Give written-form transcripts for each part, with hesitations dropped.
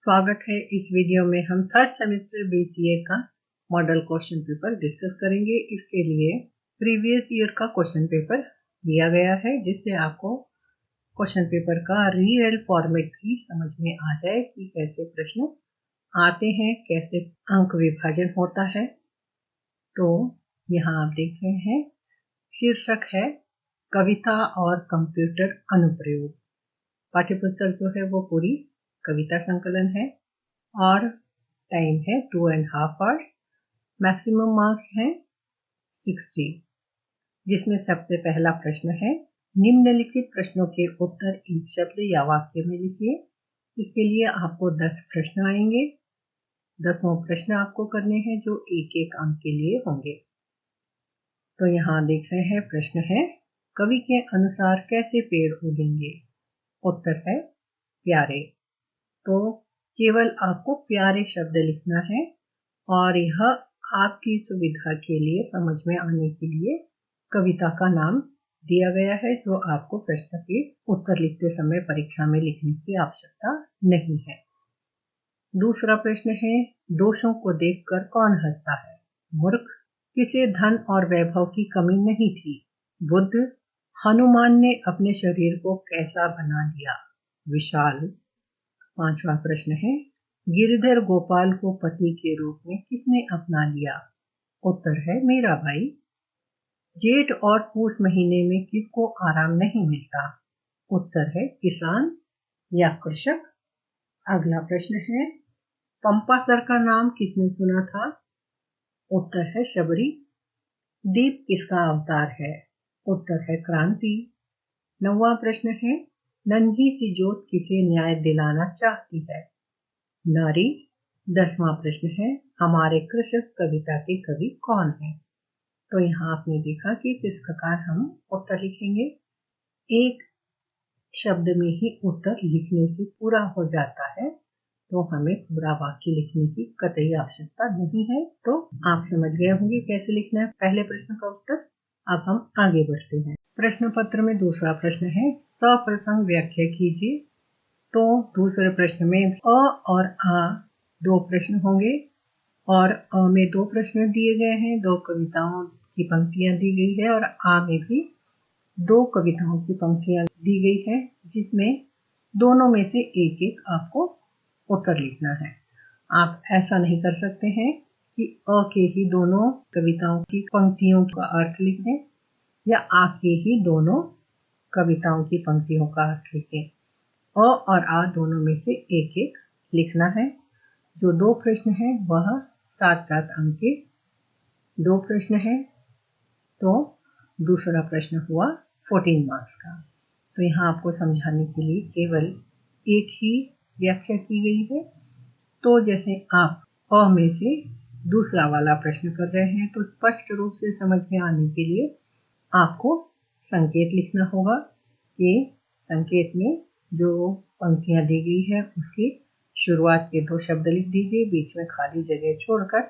स्वागत है। इस वीडियो में हम थर्ड सेमेस्टर बीसीए का मॉडल क्वेश्चन पेपर डिस्कस करेंगे। इसके लिए प्रीवियस ईयर का क्वेश्चन पेपर दिया गया है, जिससे आपको क्वेश्चन पेपर का रियल फॉर्मेट भी समझ में आ जाए कि कैसे प्रश्न आते हैं, कैसे अंक विभाजन होता है। तो यहाँ आप देख रहे हैं, शीर्षक है कविता और कंप्यूटर अनुप्रयोग। पाठ्यपुस्तक जो है वो पूरी कविता संकलन है और टाइम है 2.5 आवर्स। मैक्सिमम मार्क्स हैं 60, जिसमें सबसे पहला प्रश्न है, निम्नलिखित प्रश्नों के उत्तर एक शब्द या वाक्य में लिखिए। इसके लिए आपको 10 प्रश्न आएंगे। 10 प्रश्न आपको करने हैं जो एक एक अंक के लिए होंगे। तो यहाँ देख रहे हैं, प्रश्न है, कवि के अनुसार कैसे पेड़ उगेंगे? उत्तर है प्यारे। तो केवल आपको प्यारे शब्द लिखना है और यह आपकी सुविधा के लिए, समझ में आने के लिए कविता का नाम दिया गया है, जो आपको प्रश्न के उत्तर लिखते समय परीक्षा में लिखने की आवश्यकता नहीं है। दूसरा प्रश्न है, दोषों को देखकर कौन हंसता है? मूर्ख। किसे धन और वैभव की कमी नहीं थी? बुद्ध। हनुमान ने अपने शरीर को कैसा बना लिया? विशाल। पांचवा प्रश्न है, गिरधर गोपाल को पति के रूप में किसने अपना लिया? उत्तर है मीराबाई। जेठ और पूस महीने में किसको आराम नहीं मिलता? उत्तर है किसान या कृषक। अगला प्रश्न है, पंपासर का नाम किसने सुना था? उत्तर है शबरी। दीप किसका अवतार है? उत्तर है क्रांति। 9वां प्रश्न है, नन्ही सी जोत किसे न्याय दिलाना चाहती है? नारी। 10वां प्रश्न है, हमारे कृषक कविता के कवि कौन है? तो यहाँ आपने देखा कि किस प्रकार हम उत्तर लिखेंगे। एक शब्द में ही उत्तर लिखने से पूरा हो जाता है, तो हमें पूरा वाक्य लिखने की कतई आवश्यकता नहीं है। तो आप समझ गए होंगे कैसे लिखना है पहले प्रश्न का उत्तर। अब हम आगे बढ़ते हैं। प्रश्न पत्र में दूसरा प्रश्न है, सप्रसंग व्याख्या कीजिए। तो दूसरे प्रश्न में अ और आ 2 प्रश्न होंगे और अ में 2 प्रश्न दिए गए हैं, 2 कविताओं की पंक्तियां दी गई है, और आ में भी 2 कविताओं की पंक्तियां दी गई है, जिसमें दोनों में से एक एक आपको उत्तर लिखना है। आप ऐसा नहीं कर सकते हैं कि अ के ही दोनों कविताओं की पंक्तियों का अर्थ लिख दें या आ के ही दोनों कविताओं की पंक्तियों का अर्थ लिखें। अ और आ दोनों में से एक एक लिखना है। जो 2 प्रश्न है वह 7-7 अंक के 2 प्रश्न है। तो दूसरा प्रश्न हुआ 14 मार्क्स का। तो यहाँ आपको समझाने के लिए केवल एक ही व्याख्या की गई है। तो जैसे आप अ में से दूसरा वाला प्रश्न कर रहे हैं, तो स्पष्ट रूप से समझ में आने के लिए आपको संकेत लिखना होगा कि संकेत में जो पंक्तियां दी गई है उसकी शुरुआत के 2 शब्द लिख दीजिए, बीच में खाली जगह छोड़कर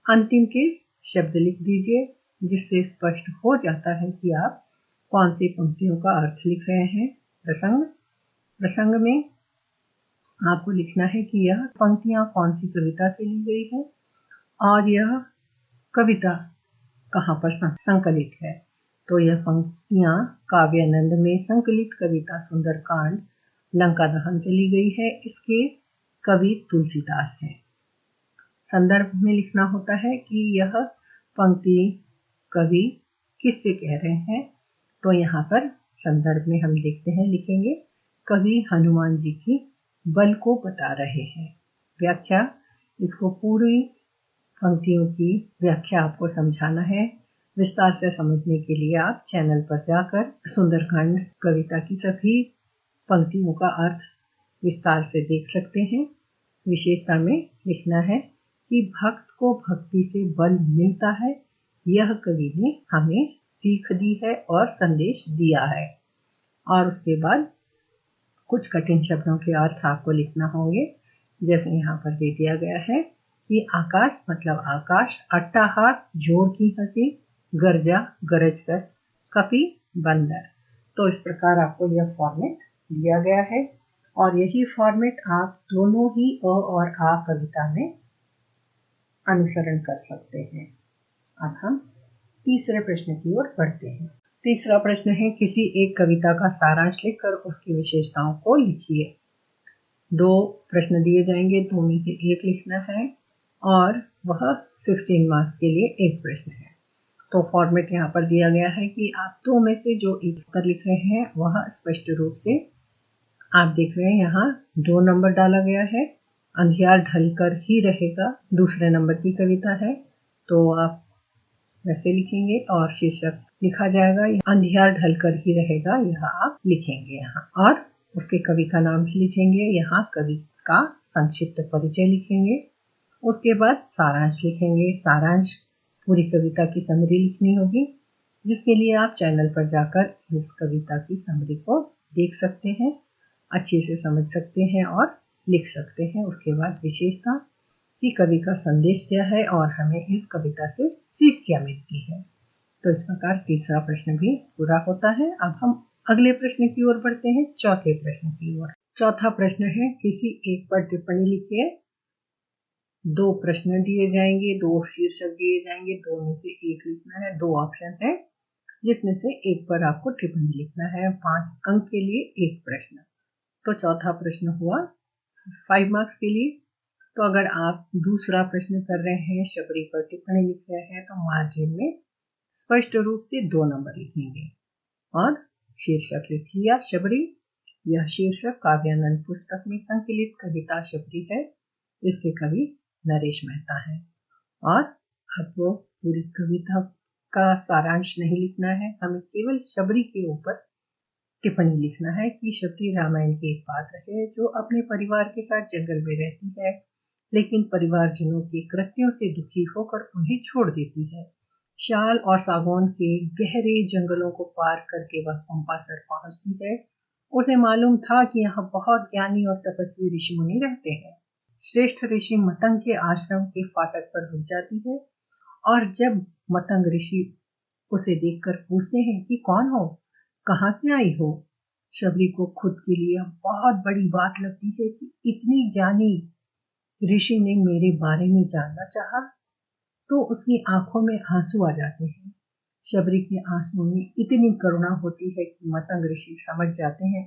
अंतिम के शब्द लिख दीजिए, जिससे स्पष्ट हो जाता है कि आप कौन सी पंक्तियों का अर्थ लिख रहे हैं। प्रसंग में आपको लिखना है कि यह पंक्तियां कौन सी कविता से ली गई है और यह कविता कहाँ पर संकलित है। तो यह पंक्तियां काव्यानंद में संकलित कविता सुंदरकांड लंका दहन से ली गई है। इसके कवि तुलसीदास हैं। संदर्भ में लिखना होता है कि यह पंक्ति कवि किससे कह रहे हैं। तो यहाँ पर संदर्भ में हम देखते हैं, लिखेंगे कवि हनुमान जी की बल को बता रहे हैं। व्याख्या, इसको पूरी पंक्तियों की व्याख्या आपको समझाना है। विस्तार से समझने के लिए आप चैनल पर जाकर सुंदरकांड कविता की सभी पंक्तियों का अर्थ विस्तार से देख सकते हैं। विशेषता में लिखना है कि भक्त को भक्ति से बल मिलता है, यह कवि ने हमें सीख दी है और संदेश दिया है। और उसके बाद कुछ कठिन शब्दों के अर्थ आपको लिखना होंगे, जैसे यहाँ पर दे दिया गया है कि आकाश मतलब आकाश, अट्टहास जोर की हंसी, गर्जा गरज कर, कपि बंदर। तो इस प्रकार आपको यह फॉर्मेट दिया गया है और यही फॉर्मेट आप दोनों ही अ और आ कविता में अनुसरण कर सकते हैं। अब हम तीसरे प्रश्न की ओर बढ़ते हैं। तीसरा प्रश्न है, किसी एक कविता का सारांश लिखकर उसकी विशेषताओं को लिखिए। 2 प्रश्न दिए जाएंगे, 2 में से 1 लिखना है और वह 16 मार्क्स के लिए 1 प्रश्न है। तो फॉर्मेट यहाँ पर दिया गया है कि आप 2 में से जो एक उत्तर लिख रहे हैं वह स्पष्ट रूप से आप देख रहे हैं यहाँ 2 नंबर डाला गया है। अंधियार ढलकर ही रहेगा दूसरे नंबर की कविता है, तो आप वैसे लिखेंगे और शीर्षक लिखा जाएगा अंधियार ढलकर ही रहेगा, यह आप लिखेंगे यहाँ, और उसके कवि का नाम भी लिखेंगे। यहाँ कवि का संक्षिप्त परिचय लिखेंगे। उसके बाद सारांश लिखेंगे। सारांश पूरी कविता की समरी लिखनी होगी, जिसके लिए आप चैनल पर जाकर इस कविता की समरी को देख सकते हैं, अच्छे से समझ सकते हैं और लिख सकते हैं। उसके बाद विशेषता कि कवि का संदेश क्या है और हमें इस कविता से सीख क्या मिलती है। तो इस प्रकार तीसरा प्रश्न भी पूरा होता है। अब हम अगले प्रश्न की ओर बढ़ते हैं, चौथे प्रश्न की ओर। चौथा प्रश्न है, किसी एक पर टिप्पणी लिखिए। 2 प्रश्न दिए जाएंगे, 2 शीर्षक दिए जाएंगे, 2 में से 1 लिखना है। 2 ऑप्शन है, जिसमें से एक पर आपको टिप्पणी लिखना है। 5 अंक के लिए 1 प्रश्न। तो चौथा प्रश्न हुआ 5 मार्क्स के लिए। तो अगर आप दूसरा प्रश्न कर रहे हैं, शबरी पर टिप्पणी लिख रहे हैं, तो मार्जिन में स्पष्ट रूप से 2 नंबर लिखेंगे और शीर्षक लिख लिया शबरी। यह शीर्षक काव्यानंद पुस्तक में संकलित कविता शबरी है। इसके कवि नरेश मेहता है। और आपको पूरी कविता का सारांश नहीं लिखना है, हमें केवल शबरी के ऊपर टिप्पणी लिखना है कि शबरी रामायण की एक पात्र है जो अपने परिवार के साथ जंगल में रहती है, लेकिन परिवारजनों के कृत्यों से दुखी होकर उन्हें छोड़ देती है। शाल और सागौन के गहरे जंगलों को पार करके वह पंपासर पहुंचती है। उसे मालूम था कि यहाँ बहुत ज्ञानी और तपस्वी ऋषि मुनि रहते हैं। श्रेष्ठ ऋषि मतंग के आश्रम के फाटक पर रुक जाती है और जब मतंग ऋषि उसे देखकर पूछते हैं कि कौन हो, कहाँ से आई हो, शबरी को खुद के लिए बहुत बड़ी बात लगती है कि इतनी ज्ञानी ऋषि ने मेरे बारे में जानना चाहा। तो उसकी आंखों में आंसू आ जाते हैं। शबरी के आंसुओं में इतनी करुणा होती है कि मतंग ऋषि समझ जाते हैं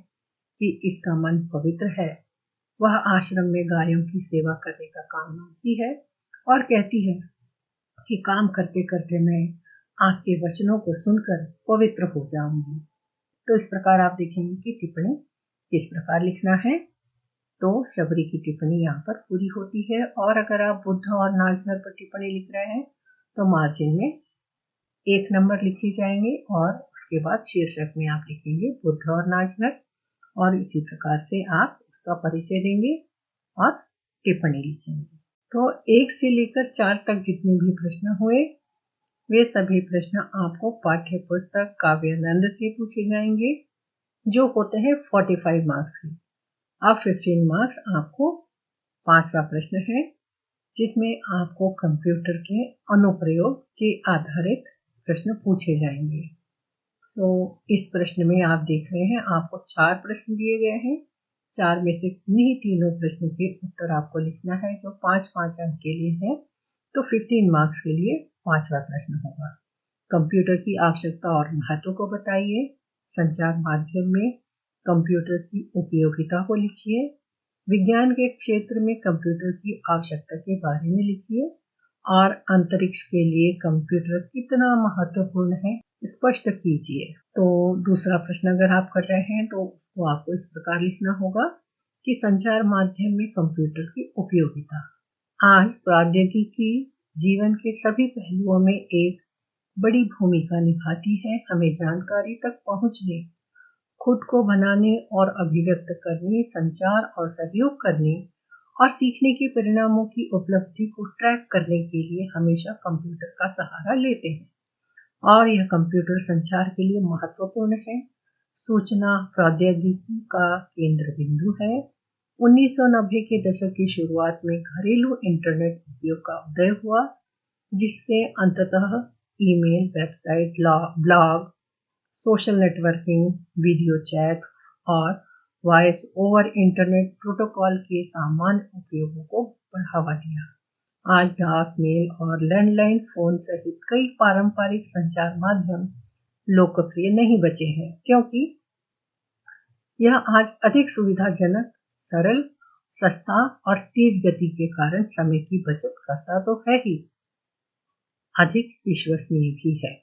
कि इसका मन पवित्र है। वह आश्रम में गायों की सेवा करने का काम मांगती है और कहती है कि काम करते करते मैं आपके वचनों को सुनकर पवित्र हो जाऊंगी। तो इस प्रकार आप देखेंगे कि टिप्पणी किस प्रकार लिखना है। तो शबरी की टिप्पणी यहाँ पर पूरी होती है। और अगर आप बुद्ध और नाजनर पर टिप्पणी लिख रहे हैं तो मार्जिन में 1 नंबर लिखे जाएंगे और उसके बाद शीर्षक में आप लिखेंगे बुद्ध और नाजनर, और इसी प्रकार से आप उसका परिचय देंगे और टिप्पणी लिखेंगे। तो 1 से लेकर 4 तक जितने भी प्रश्न हुए वे सभी प्रश्न आपको पाठ्य पुस्तक काव्यानंद से पूछे जाएंगे, जो होते हैं 45 मार्क्स के। अब 15 मार्क्स आपको 5वां प्रश्न है, जिसमें आपको कंप्यूटर के अनुप्रयोग के आधारित प्रश्न पूछे जाएंगे। तो इस प्रश्न में आप देख रहे हैं आपको 4 प्रश्न दिए गए हैं। 4 में से किन्हीं तीनों प्रश्न के उत्तर आपको लिखना है, जो 5-5 अंक के लिए है। तो 15 मार्क्स के लिए 5वां प्रश्न होगा। कंप्यूटर की आवश्यकता और महत्व को बताइए। संचार माध्यम में कंप्यूटर की उपयोगिता को लिखिए। विज्ञान के क्षेत्र में कंप्यूटर की आवश्यकता के बारे में लिखिए। और अंतरिक्ष के लिए कंप्यूटर कितना महत्वपूर्ण है स्पष्ट कीजिए। तो दूसरा प्रश्न अगर आप कर रहे हैं तो आपको इस प्रकार लिखना होगा कि संचार माध्यम में कंप्यूटर की उपयोगिता। आज प्रौद्योगिकी जीवन के सभी पहलुओं में एक बड़ी भूमिका निभाती है। हमें जानकारी तक पहुंचने, खुद को बनाने और अभिव्यक्त करने, संचार और सहयोग करने और सीखने के परिणामों की उपलब्धि को ट्रैक करने के लिए हमेशा कंप्यूटर का सहारा लेते हैं। और यह कंप्यूटर संचार के लिए महत्वपूर्ण है। सूचना प्रौद्योगिकी का केंद्र बिंदु है। 1990 के दशक की शुरुआत में घरेलू इंटरनेट उपयोग का उदय हुआ, जिससे अंततः email, website, blog, social networking, video chat और वॉइस ओवर इंटरनेट प्रोटोकॉल के सामान्य उपयोगों को बढ़ावा दिया। आज डाक मेल और लैंडलाइन फोन सहित कई पारंपरिक संचार माध्यम लोकप्रिय नहीं बचे हैं, क्योंकि यह आज अधिक सुविधाजनक, सरल, सस्ता और तेज गति के कारण समय की बचत करता तो है ही, अधिक विश्वसनीय भी है।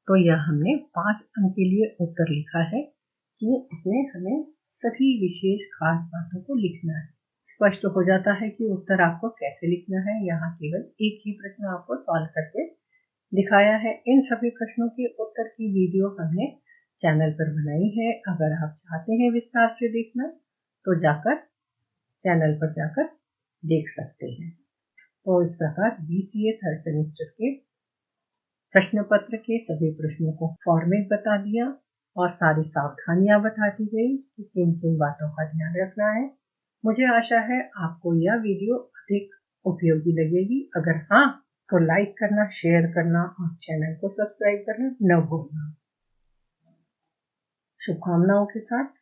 तो यह हमने 5 अंक के लिए उत्तर लिखा है कि इसमें हमें सभी विशेष खास बातों को लिखना है। स्पष्ट हो जाता है कि उत्तर आपको कैसे लिखना है। यहाँ केवल एक ही प्रश्न आपको सॉल्व करके दिखाया है। इन सभी प्रश्नों के उत्तर की वीडियो हमने चैनल पर बनाई है। अगर आप चाहते हैं विस्तार से देखना तो चैनल पर जाकर देख सकते हैं। तो इस प्रकार BCA थर्ड सेमेस्टर के प्रश्न पत्र के सभी प्रश्नों को फॉर्मेट बता दिया और सारी सावधानियां बता दी गई कि किन किन बातों का ध्यान रखना है। मुझे आशा है आपको यह वीडियो अधिक उपयोगी लगेगी। अगर हाँ, तो लाइक करना, शेयर करना और चैनल को सब्सक्राइब करना न भूलना। शुभकामनाओं के साथ